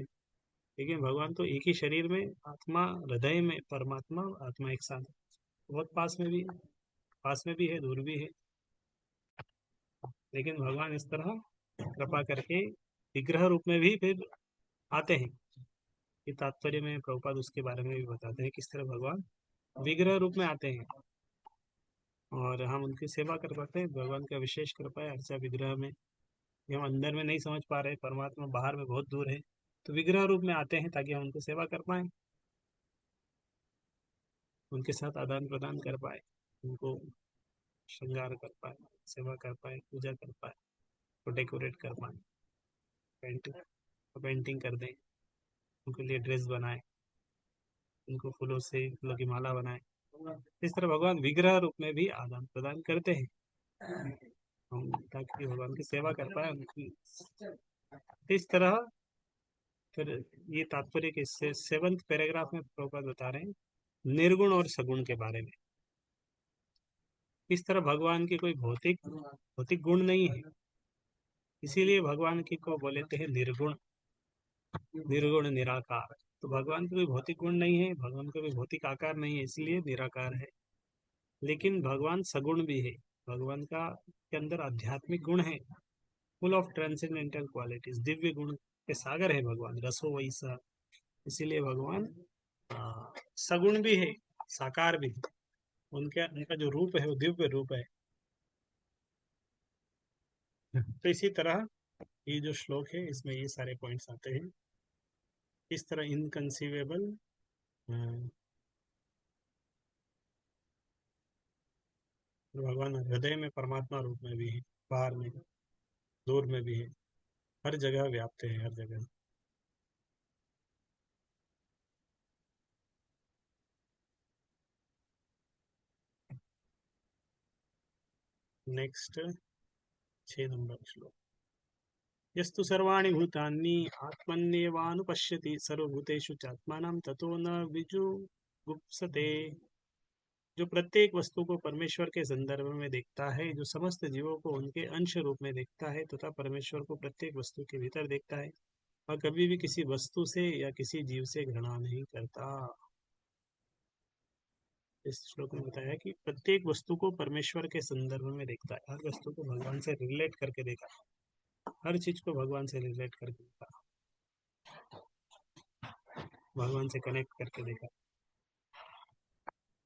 लेकिन भगवान तो एक ही शरीर में, आत्मा हृदय में परमात्मा, आत्मा एक साथ है। बहुत पास में भी है, पास में भी है, दूर भी है। लेकिन भगवान इस तरह कृपा करके विग्रह रूप में भी फिर आते हैं। ये तात्पर्य में प्रभुपाद उसके बारे में भी बताते हैं, किस तरह भगवान विग्रह रूप में आते हैं और हम उनकी सेवा कर पाते हैं। भगवान का विशेष कृपा है अर्चा विग्रह में। ये हम अंदर में नहीं समझ पा रहे, परमात्मा बाहर में बहुत दूर है, तो विग्रह रूप में आते हैं ताकि हम उनको सेवा कर पाए, उनके साथ आदान प्रदान कर पाए, उनको श्रृंगार कर पाए, सेवा कर पाए, पूजा कर पाए, तो डेकोरेट कर पाए, पेंटिंग पेंटिंग कर दें, उनके लिए ड्रेस बनाए, उनको फूलों की माला बनाए। इस तरह भगवान विग्रह रूप में भी आदान प्रदान करते हैं हम, ताकि भगवान की सेवा कर पाए उनकी। इस तरह फिर ये तात्पर्य के सेवंथ पैराग्राफ में प्रभुपाद बता रहे हैं निर्गुण और सगुण के बारे में। इस तरह भगवान की कोई भौतिक भौतिक गुण नहीं है, इसीलिए भगवान की को बोलते हैं निर्गुण, निर्गुण निराकार। तो भगवान का कोई भौतिक गुण नहीं है, भगवान का कोई भौतिक आकार नहीं है, इसलिए निराकार है। लेकिन भगवान सगुण भी है। भगवान का के अंदर आध्यात्मिक गुण है, full of transcendental qualities, Divya गुण के सागर है भगवान, रसो वैसा। इसीलिए भगवान सगुण भी है, साकार भी है। उनका उनका जो रूप है वो दिव्य रूप है। तो इसी तरह ये जो श्लोक है इसमें ये सारे पॉइंट्स आते हैं। इस तरह इनकंसीवेबल, भगवान हृदय में परमात्मा रूप में भी है, बाहर में, दूर में भी है, हर जगह व्याप्त है, हर जगह। नेक्स्ट 6 नंबर श्लोक। यस्तु सर्वाणि भूतानि आत्मन्येवानुपश्यति सर्वभूतेषु चात्मानं ततो न विजुगुप्सते। जो प्रत्येक वस्तु को परमेश्वर के संदर्भ में देखता है, जो समस्त जीवों को उनके अंश रूप में देखता है तथा परमेश्वर को प्रत्येक वस्तु के भीतर देखता है और कभी भी किसी वस्तु से या किसी जीव से घृणा नहीं करता। इस श्लोक में बताया कि प्रत्येक वस्तु को परमेश्वर के संदर्भ में देखता है, हर वस्तु को भगवान से रिलेट करके देखा, हर चीज को भगवान से रिलेट करके देखा, भगवान से कनेक्ट करके देखा,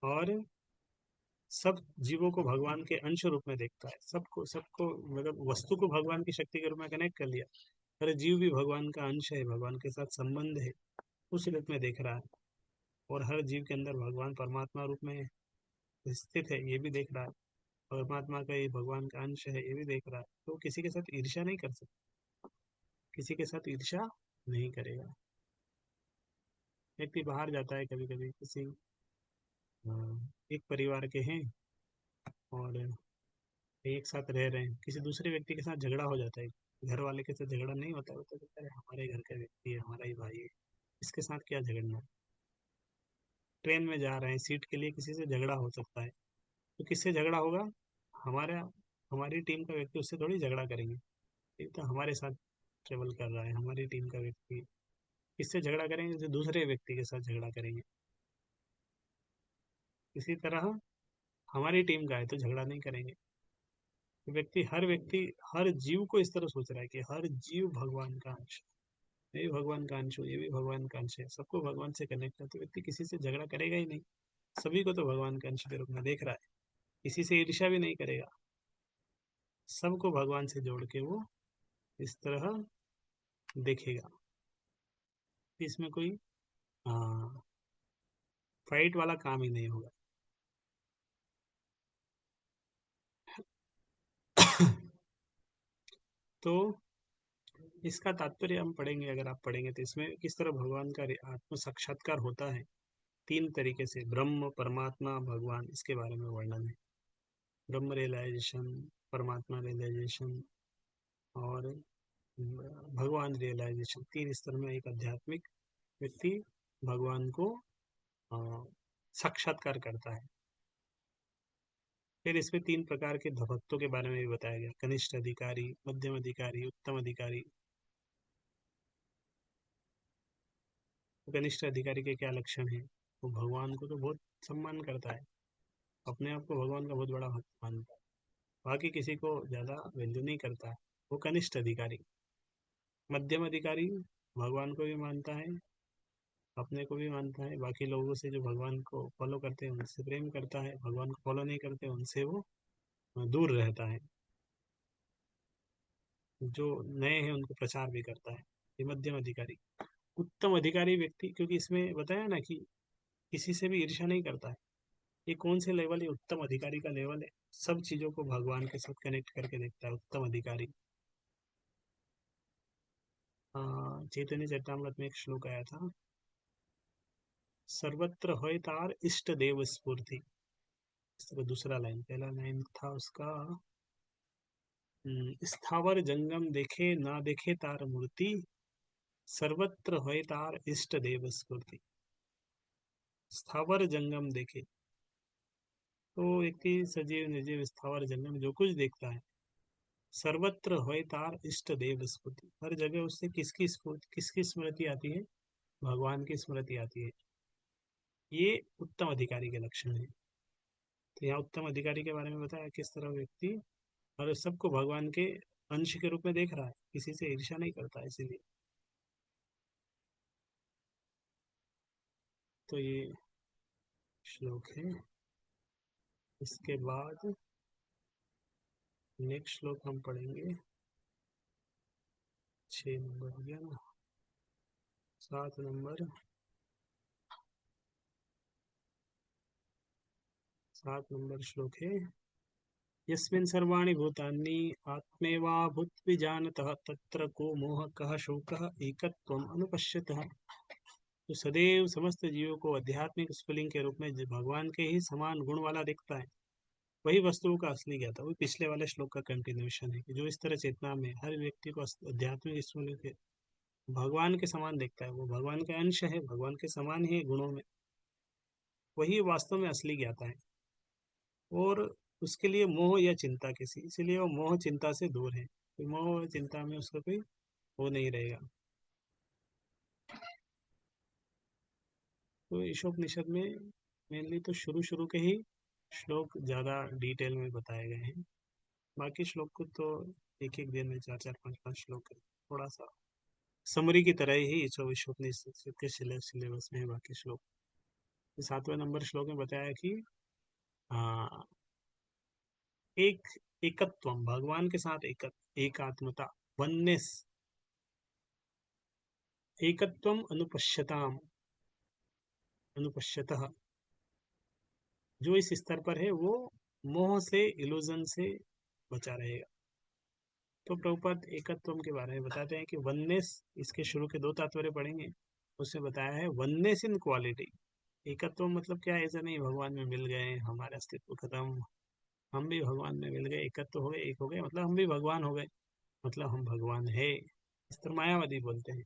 और सब जीवों को भगवान के अंश रूप में देखता है। सबको सबको मतलब वस्तु को भगवान की शक्ति के रूप में कनेक्ट कर लिया, हर जीव भी भगवान का अंश है, भगवान के साथ संबंध है, उस रूप में देख रहा है। और हर जीव के अंदर भगवान परमात्मा रूप में स्थित है, ये भी देख रहा है। परमात्मा का ये भगवान का अंश है, ये भी देख रहा है। तो किसी के साथ ईर्ष्या नहीं कर सकता, किसी के साथ ईर्ष्या नहीं करेगा। व्यक्ति बाहर जाता है कभी कभी, किसी एक परिवार के हैं और एक साथ रह रहे हैं, किसी दूसरे व्यक्ति के साथ झगड़ा हो जाता है, घर वाले के साथ झगड़ा नहीं होता है, तो कहता है हमारे घर का व्यक्ति है, हमारा ही भाई है, इसके साथ क्या झगड़ना है। ट्रेन में जा रहे हैं, सीट के लिए किसी से झगड़ा हो सकता है, तो किससे झगड़ा होगा? हमारा हमारी टीम का व्यक्ति उससे थोड़ी झगड़ा करेंगे, ये तो हमारे साथ ट्रेवल कर रहा है, हमारी टीम का व्यक्ति। किससे झगड़ा करेंगे? जो दूसरे व्यक्ति के साथ झगड़ा करेंगे। इसी तरह हमारी टीम का है तो झगड़ा नहीं करेंगे। तो व्यक्ति हर जीव को इस तरह सोच रहा है कि हर जीव भगवान का अंश है, मैं भी भगवान का अंश हूँ, ये भी भगवान का अंश है, सबको भगवान से कनेक्ट है, तो व्यक्ति किसी से झगड़ा करेगा ही नहीं। सभी को तो भगवान के अंश के रूप में देख रहा है, किसी से ईर्ष्या भी नहीं करेगा, सबको भगवान से जोड़ के वो इस तरह देखेगा। इसमें कोई फाइट वाला काम ही नहीं होगा। तो इसका तात्पर्य हम पढ़ेंगे, अगर आप पढ़ेंगे तो इसमें किस तरह भगवान का आत्म साक्षात्कार होता है। तीन तरीके से, ब्रह्म, परमात्मा, भगवान, इसके बारे में वर्णन है। ब्रह्म रियलाइजेशन, परमात्मा रियलाइजेशन और भगवान रियलाइजेशन, तीन स्तर में एक आध्यात्मिक व्यक्ति भगवान को अ, साक्षात्कार करता है। फिर इसमें तीन प्रकार के भक्तों के बारे में भी बताया गया, कनिष्ठ अधिकारी, मध्यम अधिकारी, उत्तम अधिकारी। तो कनिष्ठ अधिकारी के क्या लक्षण हैं? वो भगवान को तो बहुत सम्मान करता है, अपने आप को भगवान का बहुत बड़ा भक्त मानता है, बाकी किसी को ज़्यादा वैल्यू नहीं करता है, वो कनिष्ठ अधिकारी। मध्यम अधिकारी भगवान को भी मानता है, अपने को भी मानता है, बाकी लोगों से जो भगवान को फॉलो करते हैं उनसे प्रेम करता है, भगवान को फॉलो नहीं करते उनसे वो दूर रहता है, जो नए हैं उनको प्रचार भी करता है। ये मध्यम अधिकारी। उत्तम अधिकारी व्यक्ति, क्योंकि इसमें बताया ना कि किसी से भी ईर्ष्या नहीं करता है, ये कौन से लेवल है? उत्तम अधिकारी का लेवल है, सब चीजों को भगवान के साथ कनेक्ट करके देखता है उत्तम अधिकारी। चैतन्य चरितामृत में एक श्लोक आया था, सर्वत्र होय तार इष्ट देव स्फूर्ति। इसका दूसरा लाइन, पहला लाइन था उसका, स्थावर जंगम देखे ना देखे तार मूर्ति, सर्वत्र होय तार इष्ट देव स्फूर्ति। स्थावर जंगम देखे, तो व्यक्ति सजीव निर्जीव स्थावर जंगम जो कुछ देखता है, सर्वत्र होय तार इष्ट देव स्फूर्ति, हर जगह उससे किसकी स्फूर्ति, किसकी स्मृति आती है? भगवान की स्मृति आती है। ये उत्तम अधिकारी के लक्षण है। तो यहाँ उत्तम अधिकारी के बारे में बताया, किस तरह व्यक्ति और सबको भगवान के अंश के रूप में देख रहा है, किसी से ईर्ष्या नहीं करता है, इसीलिए। तो ये श्लोक है। इसके बाद नेक्स्ट श्लोक हम पढ़ेंगे, 6 नंबर हो गया ना, 7 नंबर, 7 नंबर श्लोक है, यस्मिन् सर्वाणि भूतानि आत्मेवाभूत्विजानतः तत्र को मोह कः शोकः एकत्वम् अनुपश्यतः। तो सदैव समस्त जीवों को आध्यात्मिक स्फुलिंग के रूप में भगवान के ही समान गुण वाला दिखता है, वही वस्तुओं का असली ज्ञाता। वो पिछले वाले श्लोक का कंटिन्यूशन है कि जो इस तरह चेतना में हर व्यक्ति को आध्यात्मिक स्फुलिंग के भगवान के समान देखता है, वो भगवान का अंश है, भगवान के समान ही गुणों में, वही वास्तव में असली ज्ञाता है। और उसके लिए मोह या चिंता किसी, इसीलिए वो मोह चिंता से दूर है, तो मोह और चिंता में उसका कोई वो नहीं रहेगा। तो ईशोपनिषद में मेनली तो शुरू शुरू के ही श्लोक ज़्यादा डिटेल में बताए गए हैं। बाकी श्लोक को तो एक एक दिन में चार चार पांच पांच श्लोक है, थोड़ा सा समरी की तरह ही ईशोपनिषद के सिलेबस में है बाकी श्लोक। 7वें नंबर श्लोक में बताया कि हाँ, एक एकत्वम, भगवान के साथ एकात्मता, वननेस, एकत्वम अनुपश्यताम, अनुपश्यतः, जो इस स्तर पर है वो मोह से, इल्यूजन से बचा रहेगा। तो प्रभुपाद एकत्व के बारे में बताते हैं कि वननेस, इसके शुरू के 2 तात्पर्य पढ़ेंगे। उसमें बताया है वननेस इन क्वालिटी। एकत्व मतलब क्या, ऐसा नहीं भगवान में मिल गए हमारा अस्तित्व खत्म, हम भी भगवान में मिल गए, एकत्व हो गए, एक हो गए, मतलब हम भी भगवान हो गए, मतलब हम भगवान है, इस तरह मायावादी बोलते हैं।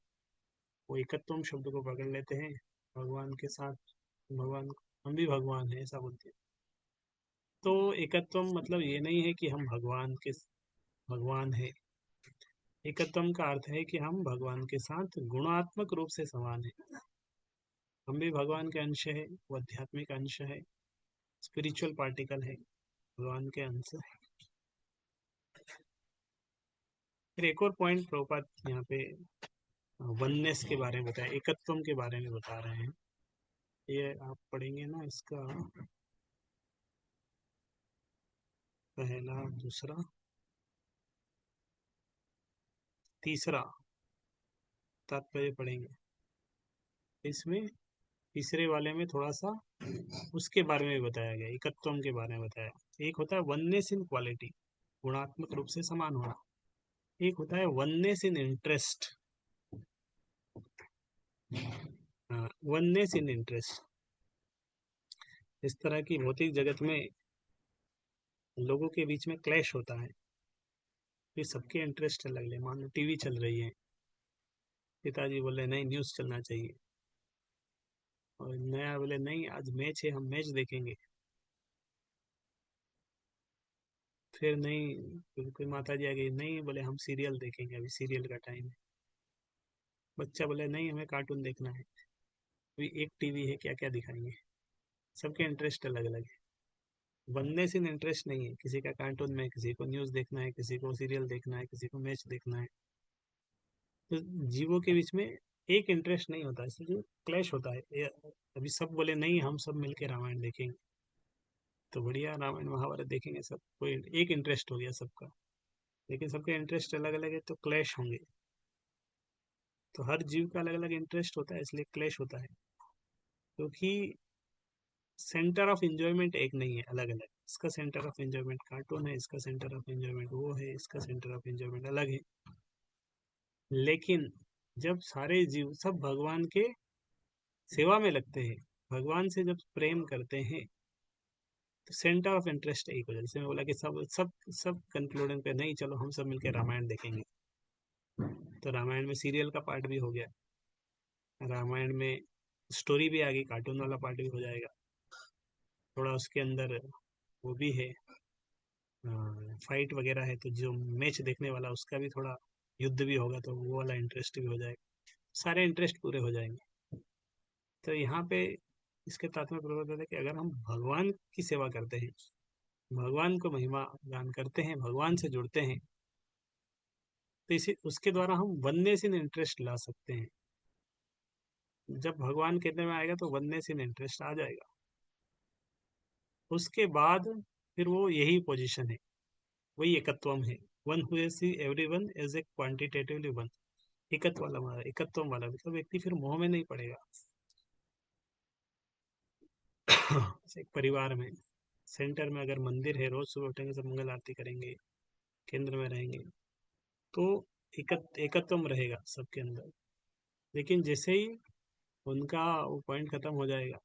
वो एकत्वम शब्द को पकड़ लेते हैं भगवान के साथ, भगवान, हम भी भगवान है ऐसा बोलते हैं। तो एकत्वम मतलब ये नहीं है कि हम भगवान है। एकत्वम का अर्थ है कि हम भगवान के साथ गुणात्मक रूप से समान है। हम भी भगवान के अंश है, वो आध्यात्मिक अंश है, स्पिरिचुअल पार्टिकल है, भगवान के अंश है। फिर एक और पॉइंट प्रभुपाद यहाँ पे वननेस के बारे में बताया, एकत्वम के बारे में बता रहे हैं। ये आप पढ़ेंगे ना, इसका पहला, दूसरा, तीसरा तात्पर्य पढ़ेंगे। इसमें तीसरे वाले में थोड़ा सा उसके बारे में बताया गया, एकत्वम के बारे में बताया। एक होता है वननेस इन क्वालिटी, गुणात्मक रूप से समान होना। एक होता है वननेस इन इंटरेस्ट, वननेस इन इंटरेस्ट। इस तरह की भौतिक जगत में लोगों के बीच में क्लैश होता है, फिर सबके इंटरेस्ट अलग अलग। मान लो टीवी चल रही है, पिताजी बोले नहीं न्यूज़ चलना चाहिए, और नया बोले नहीं आज मैच है, हम मैच देखेंगे। फिर नहीं, फिर कोई माता जी आ गई, नहीं बोले हम सीरियल देखेंगे, अभी सीरियल का टाइम है। बच्चा बोले नहीं हमें कार्टून देखना है, अभी एक टीवी है, क्या क्या दिखाएंगे। सबके इंटरेस्ट अलग अलग है। बनने से इंटरेस्ट नहीं है, किसी का कार्टून में, किसी को न्यूज़ देखना है, किसी को सीरियल देखना है, किसी को मैच देखना है। तो जीवों के बीच में एक इंटरेस्ट नहीं होता, इसलिए क्लैश होता है। अभी सब बोले नहीं हम सब मिलके रामायण देखेंगे, तो बढ़िया रामायण महाभारत देखेंगे सब, कोई एक इंटरेस्ट हो गया सबका। लेकिन सबके इंटरेस्ट अलग अलग है तो क्लैश होंगे। तो हर जीव का अलग अलग इंटरेस्ट होता है, इसलिए क्लैश होता है। क्योंकि सेंटर ऑफ एंजॉयमेंट एक नहीं है, अलग अलग। इसका सेंटर ऑफ एंजॉयमेंट कार्टून है, इसका सेंटर ऑफ एंजॉयमेंट वो है, इसका सेंटर ऑफ एंजॉयमेंट अलग है। लेकिन जब सारे जीव सब भगवान के सेवा में लगते हैं, भगवान से जब प्रेम करते हैं, तो सेंटर ऑफ इंटरेस्ट एक हो जाए। जैसे मैं बोला कि सब सब सब कंक्लूजन पे नहीं, चलो हम सब मिलकर रामायण देखेंगे, तो रामायण में सीरियल का पार्ट भी हो गया, रामायण में स्टोरी भी आ गई, कार्टून वाला पार्ट भी हो जाएगा, थोड़ा उसके अंदर वो भी है, फाइट वगैरह है, तो जो मैच देखने वाला उसका भी थोड़ा युद्ध भी होगा, तो वो वाला इंटरेस्ट भी हो जाएगा, सारे इंटरेस्ट पूरे हो जाएंगे। तो यहाँ पे इसके तात्पर्य प्रबोधन है कि अगर हम भगवान की सेवा करते हैं, भगवान को महिमा गान करते हैं, भगवान से जुड़ते हैं, तो इसी उसके द्वारा हम वननेस इन इंटरेस्ट ला सकते हैं। जब भगवान केंद्र में आएगा तो वननेस इन इंटरेस्ट आ जाएगा। उसके बाद फिर वो यही पोजीशन है, वही एकत्वम है। One who sees every one as a quantitatively one, एकत्व वाला, एकत्वम वाला मतलब व्यक्ति फिर मोह में नहीं पड़ेगा। एक परिवार में सेंटर में अगर मंदिर है, रोज सुबह उठेंगे सब मंगल आरती करेंगे, केंद्र में रहेंगे, तो एकत्वम रहेगा सबके अंदर। लेकिन जैसे ही उनका वो पॉइंट खत्म हो जाएगा,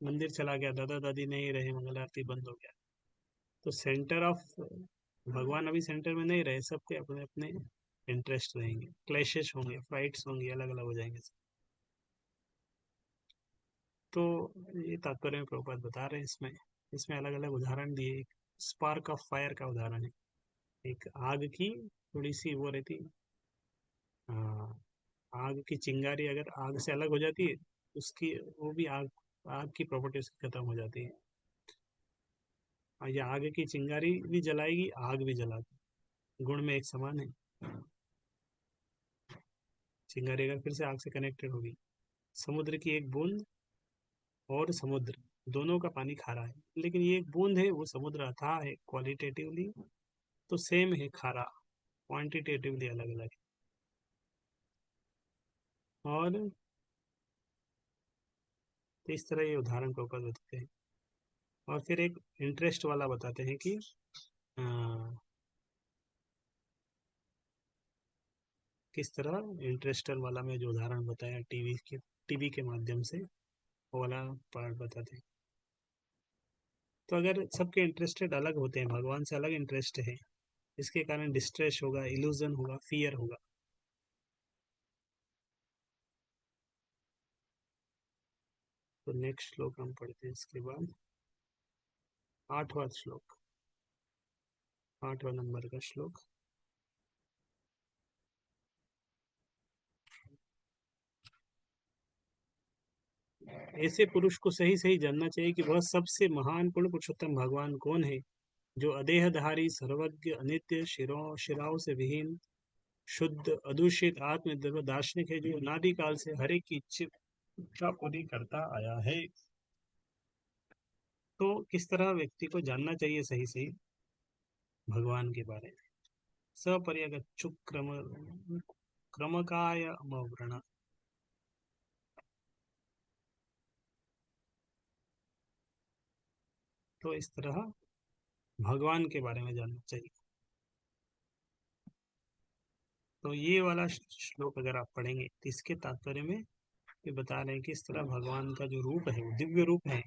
मंदिर चला गया, दादा दादी नहीं रहे, मंगल आरती बंद हो गया, तो सेंटर ऑफ भगवान अभी सेंटर में नहीं रहे, सबके अपने अपने इंटरेस्ट रहेंगे, क्लैशेस होंगे, फाइट्स होंगी, अलग अलग हो जाएंगे। तो ये तात्पर्य में प्रभुपाद बता रहे हैं इसमें। इसमें अलग अलग उदाहरण दिए। एक स्पार्क ऑफ फायर का उदाहरण है, एक आग की थोड़ी सी वो रहती, हाँ, आग की चिंगारी अगर आग से अलग हो जाती है, उसकी वो भी आग, आग की प्रॉपर्टी उसकी खत्म हो जाती है। और ये आग की चिंगारी भी जलाएगी, आग भी जलाती, गुण में एक समान है। चिंगारी अगर फिर से आग से कनेक्टेड होगी। समुद्र की एक बूंद और समुद्र, दोनों का पानी खारा है, लेकिन ये एक बूंद है, वो समुद्र अथाह है क्वालिटेटिवली, तो सेम है खारा, क्वांटिटेटिवली अलग अलग है। और तो इस तरह ये उदाहरण के ऊपर बताते हैं। और फिर एक इंटरेस्ट वाला बताते हैं कि अ, किस तरह इंटरेस्टर वाला में जो उदाहरण बताया टीवी के माध्यम से, वो वाला पार्ट बताते हैं। तो अगर सबके इंटरेस्टेड अलग होते हैं, भगवान से अलग इंटरेस्ट है, इसके कारण डिस्ट्रेस होगा, इल्यूजन होगा, फियर होगा। तो नेक्स्ट श्लोक हम पढ़ते हैं इसके बाद, 8वां श्लोक, 8वां नंबर का श्लोक। ऐसे पुरुष को सही सही जानना चाहिए कि वह सबसे महान पूर्ण पुरुषोत्तम भगवान कौन है, जो अदेहधारी, सर्वज्ञ, अनित्य, शिराओं से विहीन, शुद्ध, अदूषित, आत्मनिर्भर दार्शनिक है, जो अनादि काल से हर एक की इच्छा पूरी करता आया है। तो किस तरह व्यक्ति को जानना चाहिए सही सही भगवान के बारे में। सपर्यगच्छु क्रमकाय अमवृण। तो इस तरह भगवान के बारे में जानना चाहिए। तो ये वाला श्लोक अगर आप पढ़ेंगे तो इसके तात्पर्य में ये बता रहे हैं कि इस तरह भगवान का जो रूप है वो दिव्य रूप है,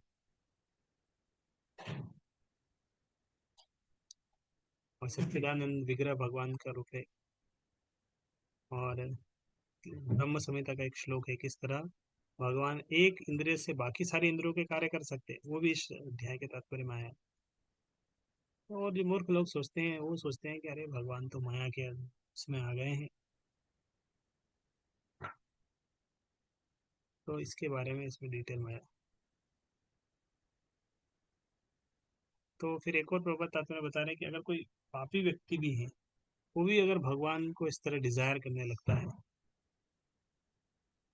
और सच्चिदानंद विग्रह भगवान का रूप है। और ब्रह्म संहिता का एक श्लोक है, किस तरह भगवान एक इंद्रिय से बाकी सारे इंद्रियों के कार्य कर सकते हैं, वो भी इस अध्याय के तात्पर्य में आया। और जो मूर्ख लोग सोचते हैं, वो सोचते हैं कि अरे भगवान तो माया के उसमें आ गए हैं। तो इसके बारे में इसमें डिटेल में आया। तो फिर एक और प्रभात तात्पर्य बता रहे हैं कि अगर कोई पापी व्यक्ति भी है, वो भी अगर भगवान को इस तरह डिजायर करने लगता है,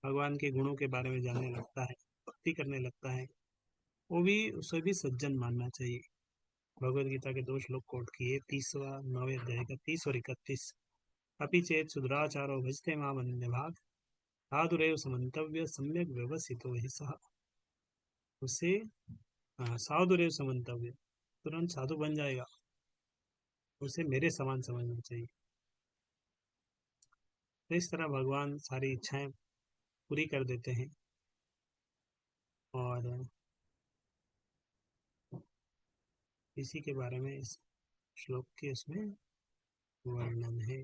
भगवान के गुणों के बारे में जानने लगता है, भक्ति करने लगता है, वो भी, उसे भी सज्जन मानना चाहिए। भगवद गीता के दो श्लोक कोट किए, 9वें अध्याय का 30 और 31। अपि चेत सुदुराचारो भजते माम अन्य भाग, साधुरेव समन्तव्य सम्यक व्यवसितो हि सह। उसे साधुरेव समन्तव्य, तुरंत साधु बन जाएगा, उसे मेरे समान समझना चाहिए। तो इस तरह भगवान सारी इच्छाएं पूरी कर देते हैं। और इसी के बारे में इस श्लोक के उसमें वर्णन है।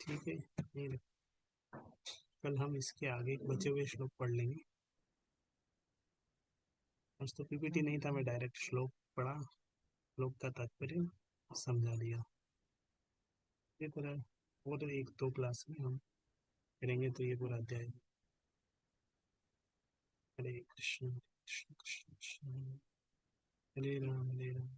ठीक है, नहीं, कल हम इसके आगे बचे हुए श्लोक पढ़ लेंगे। आज तो पीपीटी नहीं था, मैं डायरेक्ट श्लोक पढ़ा, श्लोक का तात्पर्य समझा दिया। इसी तरह और एक दो क्लास में हम करेंगे तो ये पूरा अध्याय। हरे कृष्ण कृष्ण कृष्ण कृष्ण, हरे राम हरे राम।